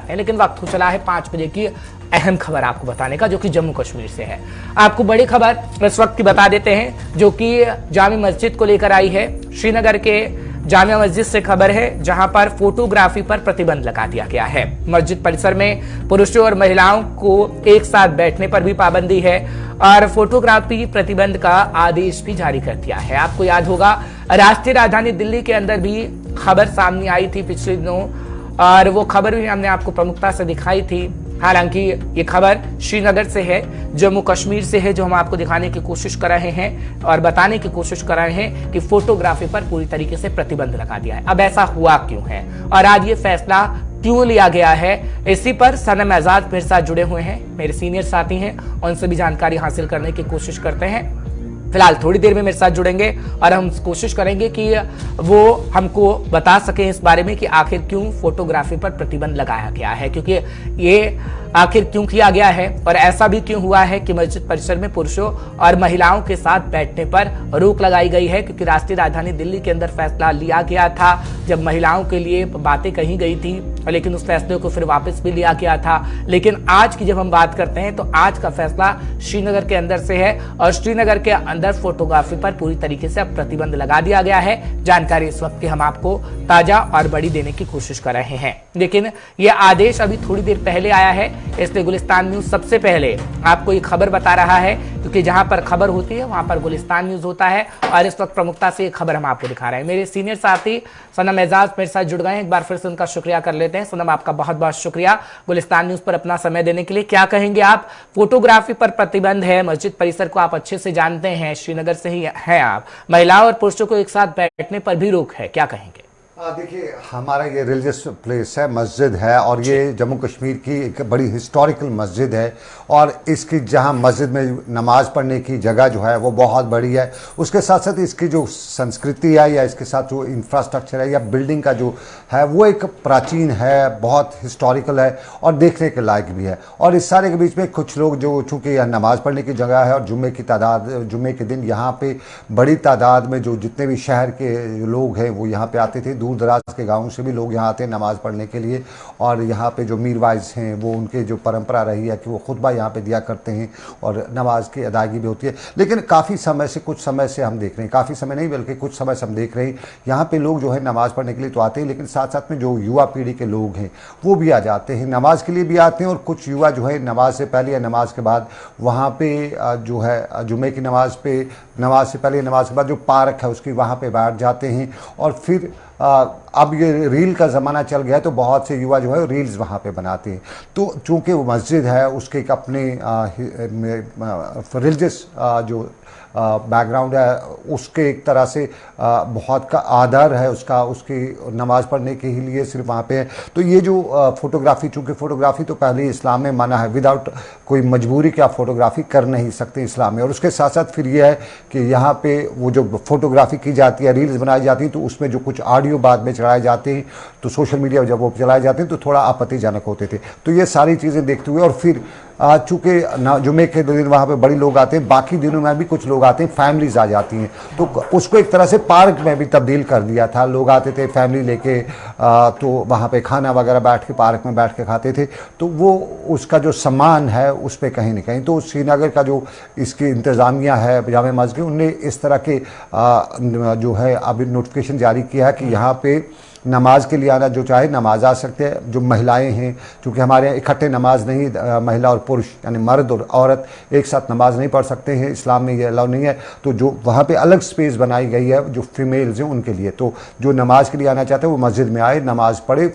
जाते हैं। लेकिन वक्त हो चला है 5 बजे की अहम खबर आपको बताने का, जो कि जम्मू कश्मीर से है। आपको बड़ी खबर इस वक्त की बता देते हैं, जो कि जामी मस्जिद को लेकर आई है। श्रीनगर के जामिया मस्जिद से खबर है, जहां पर फोटोग्राफी पर प्रतिबंध लगा दिया गया है। मस्जिद परिसर में पुरुषों और महिलाओं को एक साथ बैठने पर भी पाबंदी है और फोटोग्राफी प्रतिबंध का आदेश भी जारी कर दिया है। आपको याद होगा, राष्ट्रीय राजधानी दिल्ली के अंदर भी खबर सामने आई थी पिछले दिनों, और वो खबर भी हमने आपको प्रमुखता से दिखाई थी। हालांकि ये खबर श्रीनगर से है, जम्मू कश्मीर से है, जो हम आपको दिखाने की कोशिश कर रहे हैं और बताने की कोशिश कर रहे हैं कि फोटोग्राफी पर पूरी तरीके से प्रतिबंध लगा दिया है। अब ऐसा हुआ क्यों है और आज ये फैसला क्यों लिया गया है, इसी पर सनम एजाज मेरे साथ जुड़े हुए हैं, मेरे सीनियर साथी हैं, उनसे भी जानकारी हासिल करने की कोशिश करते हैं। फिलहाल थोड़ी देर में मेरे साथ जुड़ेंगे और हम कोशिश करेंगे कि वो हमको बता सकें इस बारे में कि आखिर क्यों फोटोग्राफी पर प्रतिबंध लगाया गया है, क्योंकि ये आखिर क्यों किया गया है और ऐसा भी क्यों हुआ है कि मस्जिद परिसर में पुरुषों और महिलाओं के साथ बैठने पर रोक लगाई गई है। क्योंकि राष्ट्रीय राजधानी दिल्ली के अंदर फैसला लिया गया था, जब महिलाओं के लिए बातें कही गई थी, लेकिन उस फैसले को फिर वापस भी लिया गया था। लेकिन आज की जब हम बात करते हैं तो आज का फैसला श्रीनगर के अंदर से है और श्रीनगर के अंदर फोटोग्राफी पर पूरी तरीके से अब प्रतिबंध लगा दिया गया है। जानकारी इस वक्त की हम आपको ताजा और बड़ी देने की कोशिश कर रहे हैं, लेकिन यह आदेश अभी थोड़ी देर पहले आया है, इसलिए गुलिस्तान न्यूज सबसे पहले आपको ये खबर बता रहा है, क्योंकि जहां पर खबर होती है वहां पर गुलिस्तान न्यूज होता है और इस वक्त प्रमुखता से ये खबर हम आपको दिखा रहे हैं। मेरे सीनियर साथी सनम एजाज मेरे साथ जुड़ गए हैं, एक बार फिर से उनका शुक्रिया कर लेते हैं। सनम, आपका बहुत बहुत शुक्रिया गुलिस्तान न्यूज पर अपना समय देने के लिए। क्या कहेंगे आप, फोटोग्राफी पर प्रतिबंध है, मस्जिद परिसर को आप अच्छे से जानते हैं, श्रीनगर से ही हैं आप, महिलाओं और पुरुषों को एक साथ बैठने पर भी रोक है, क्या कहेंगे? देखिए, हमारा ये रिलीजियस प्लेस है, मस्जिद है और ये जम्मू कश्मीर की एक बड़ी हिस्टोरिकल मस्जिद है और इसकी जहाँ मस्जिद में नमाज पढ़ने की जगह जो है वो बहुत बड़ी है। उसके साथ साथ इसकी जो संस्कृति है या इसके साथ जो इंफ्रास्ट्रक्चर है या बिल्डिंग का जो है वो एक प्राचीन है, बहुत हिस्टोरिकल है और देखने के लायक भी है। और इस सारे के बीच में कुछ लोग जो चूँकि यह नमाज पढ़ने की जगह है और जुम्मे के दिन यहाँ पे बड़ी तादाद में जो जितने भी शहर के लोग हैं वो यहाँ पे आते थे, दूर दराज के गाँव से भी लोग यहाँ आते हैं नमाज पढ़ने के लिए। और यहाँ पे जो मीरवाइज हैं वो उनके जो परंपरा रही है कि वो खुतबा यहाँ पे दिया करते हैं और नमाज की अदायगी भी होती है। लेकिन काफ़ी समय से, कुछ समय से हम देख रहे हैं, काफ़ी समय नहीं बल्कि कुछ समय से हम देख रहे हैं यहाँ पे लोग जो है नमाज पढ़ने के लिए तो आते हैं, लेकिन साथ साथ में जो युवा पीढ़ी के लोग हैं वो भी आ जाते हैं, नमाज के लिए भी आते हैं। और कुछ युवा जो है नमाज से पहले या नमाज के बाद वहाँ पे जो है जुम्मे की नमाज से पहले नमाज के बाद जो पार्क है उसकी वहाँ पे बैठ जाते हैं। और फिर अब ये रील का ज़माना चल गया है तो बहुत से युवा जो है रील्स वहाँ पे बनाते हैं। तो चूँकि वो मस्जिद है उसके एक अपने रिलीजियस जो बैकग्राउंड है, उसके एक तरह से बहुत का आदर है उसका, उसकी नमाज पढ़ने के ही लिए सिर्फ वहाँ पे है। तो ये जो फोटोग्राफी, चूँकि फ़ोटोग्राफी तो पहले ही इस्लाम में मना है, विदाउट कोई मजबूरी के आप फोटोग्राफी कर नहीं सकते इस्लाम में। और उसके साथ साथ फिर ये है कि यहाँ पे वो जो फोटोग्राफी की जाती है, रील्स बनाई जाती हैं, तो उसमें जो कुछ ऑडियो बाद में चढ़ाए जाते हैं तो सोशल मीडिया जब वो चलाए जाते हैं तो थोड़ा आपत्तिजनक होते थे। तो ये सारी चीज़ें देखते हुए और फिर चूँकि जुम्मे के दिन वहाँ पे बड़े लोग आते हैं, बाकी दिनों में भी कुछ लोग आते हैं, फैमिलीज आ जाती हैं, तो उसको एक तरह से पार्क में भी तब्दील कर दिया था। लोग आते थे फैमिली लेके, तो वहाँ पे खाना वगैरह बैठ के पार्क में बैठ के खाते थे। तो वो उसका जो सम्मान है उस पर कहीं न कहीं तो श्रीनगर का जो इसकी इंतज़ामिया है जामे मस्जिद, उनने इस तरह के जो है अभी नोटिफिकेशन जारी किया है कि यहाँ पे नमाज के लिए आना जो चाहे नमाज आ सकते हैं। जो महिलाएं हैं, क्योंकि हमारे यहाँ इकट्ठे नमाज नहीं, महिला और पुरुष यानी मर्द और औरत एक साथ नमाज नहीं पढ़ सकते हैं, इस्लाम में ये अलाउ नहीं है। तो जो वहाँ पे अलग स्पेस बनाई गई है जो फीमेल्स हैं उनके लिए, तो जो नमाज के लिए आना चाहते हैं वो मस्जिद में आए, नमाज पढ़े।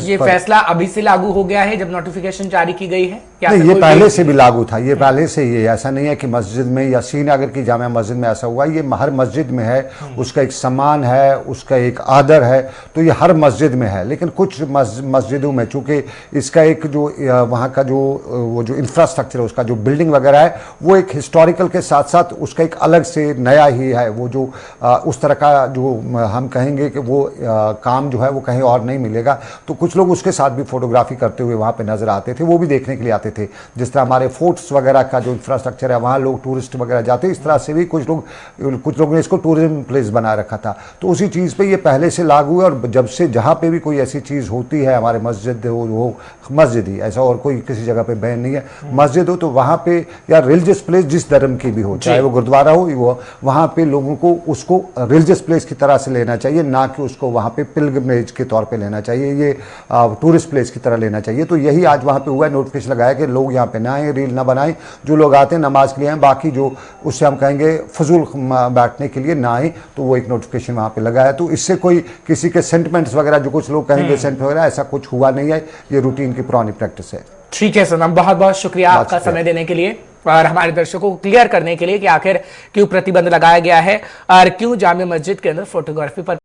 ये फैसला अभी से लागू हो गया है जब नोटिफिकेशन जारी की गई है? नहीं, ये पहले से भी लागू था, ये पहले से ही, ऐसा नहीं है कि मस्जिद में या श्रीनगर की जामिया मस्जिद में ऐसा हुआ। ये हर मस्जिद में है, उसका एक सम्मान है, उसका एक आदर है, तो ये हर मस्जिद में है। लेकिन कुछ मस्जिदों में चूँकि इसका एक जो वहाँ का जो वो जो इंफ्रास्ट्रक्चर है, उसका जो बिल्डिंग वगैरह है वो एक हिस्टोरिकल के साथ साथ उसका एक अलग से नया ही है। वो जो उस तरह का जो हम कहेंगे कि वो काम जो है वो कहीं और नहीं मिलेगा। तो कुछ लोग उसके साथ भी फोटोग्राफी करते हुए वहाँ पर नजर आते थे, वो भी देखने के लिए आते जाते थे। जिस तरह हमारे फोर्ट्स वगैरह का जो इंफ्रास्ट्रक्चर है वहाँ लोग टूरिस्ट वगैरह जाते, इस तरह से भी कुछ लोगों ने इसको टूरिज्म प्लेस बना रखा था। तो उसी चीज़ पे ये पहले से लागू है, और जब से जहाँ पे भी कोई ऐसी चीज़ होती है, हमारे मस्जिद हो मस्जिद ही, ऐसा और कोई किसी जगह पे बैन नहीं है, मस्जिद हो तो वहाँ पे या रिलीजियस प्लेस जिस धर्म की भी हो, चाहे वो गुरुद्वारा हो, वो वहाँ पे लोगों को उसको रिलीजियस प्लेस की तरह से लेना चाहिए, ना कि उसको वहाँ पे पिलग्रिमेज के तौर पे लेना चाहिए, ये टूरिस्ट प्लेस की तरह लेना चाहिए। तो यही आज वहाँ पे हुआ है, नोटिफिकेशन लगाया कि लोग यहाँ पे ना आए, रील ना बनाएं, जो लोग आते हैं नमाज के लिए आए, बाकी जो उससे हम कहेंगे फजूल बैठने के लिए ना आए, तो वो एक नोटिफिकेशन वहाँ पे लगा है। तो इससे कोई किसी के सेंटिमेंट्स वगैरह जो कुछ लोग कहेंगे सेंट वगैरह, ऐसा कुछ हुआ नहीं है, ये रूटीन की पुरानी प्रैक्टिस है। ठीक है सनम, बहुत बहुत शुक्रिया आपका समय देने के लिए और हमारे दर्शकों को क्लियर करने के लिए कि आखिर क्यों प्रतिबंध लगाया गया है और क्यों जामिया मस्जिद के अंदर फोटोग्राफी पर